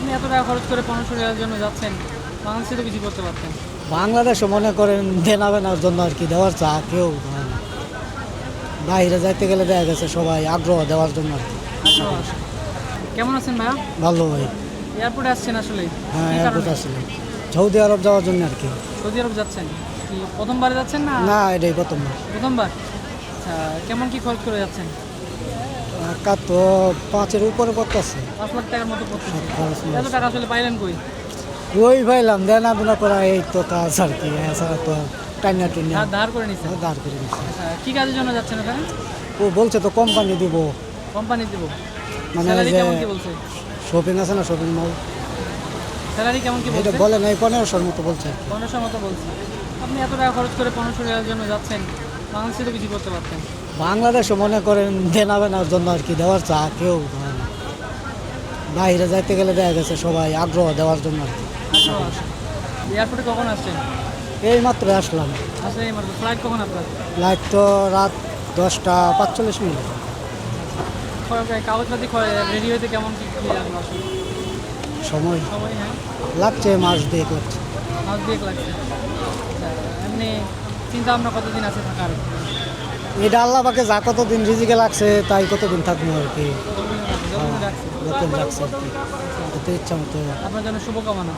আপনি এত টাকা খরচ করে পনেরোশো টাকার জন্য যাচ্ছেন, বাংলাদেশে তো কিছু করতে পারতেন। বাংলাদেশে মনে করেন দেনা বেনার জন্য আর কি দেওয়ার চা কেউ হয় না। বাইরে যাইতে গেলে দেখা গেছে সবাই আগ্রহ দেওয়ার জন্য আর কি। আগ্রহ আছে। কেমন আছেন ভাইয়া? ভালো ভাই। এয়ারপোর্টে আসছেন আসলে হ্যাঁ কি এয়ারপোর্ট কারণে? আসছিলাম সৌদি আরব যাওয়ার জন্য আর কি। সৌদি আরব যাচ্ছেন? কি প্রথমবারে যাচ্ছেন না না এটাই প্রথমবার। প্রথমবার? আচ্ছা, কেমন কি খরচ করে যাচ্ছেন? টাকা তো 5-এর উপরে পড়তেছে। 5 লাখ টাকার মতো পড়তেছে। খরচ এত মরচ। টাকা আসলে পাইলেন কই? ওই ভাইলাম দেনা বেনা করা এই তো কাজ আর কি, এছাড়া তো টাইনা টুনিয়া ধার করে নিছেন? দাঁড় করে দিচ্ছে। আচ্ছা, কি কাজের জন্য যাচ্ছেন ওখানে? ও বলছে তো কোম্পানি দিব, কোম্পানি দেবো। মানে স্যালারি যে কেমন কি বলছে? শপিং আছে না শপিং মল, স্যালারি কেমন কি এটা বলছে? বলে নাই 1500-র মতো বলছে আর কি। 1500 মতো বলছে। আপনি এত টাকা খরচ করে 1500 টাকার জন্য যাচ্ছেন, বাংলাদেশে তো কিছু করতে পারতেন। বাংলাদেশে মনে করেন দেনা বেনার জন্য আর কি দেওয়ার চা কেউ হয় না। বাইরে যাইতে গেলে দেখা গেছে সবাই আগ্রহ দেওয়ার জন্য আর কি। আগ্রহ আছে। এয়ারপোর্টে কখন আসছেন? এই মাত্র আসলাম। আসলে এই মাত্র। ফ্লাইট কখন আপনার? লাইট তো রাত 10টা 45 মিনিট। কাগজপাতি রেডি হইতে কেমন কি কি লাগলো আসলে? সময় সময়, হ্যাঁ, লাগছে, মাস 2 লাগছে। মাস 2 লাগছে। আচ্ছা, এমনি চিন্তা ভাবনা কতদিন আছে থাকার? এটা আল্লাহ পাকে যা কতদিন রিজিকে লাগছে তাই কতদিন থাকবো আর কি। যতদিন রাখছে। যতদিন রাখছে আর কি, এতে ইচ্ছা মতো। আপনার জন্য শুভকামনা।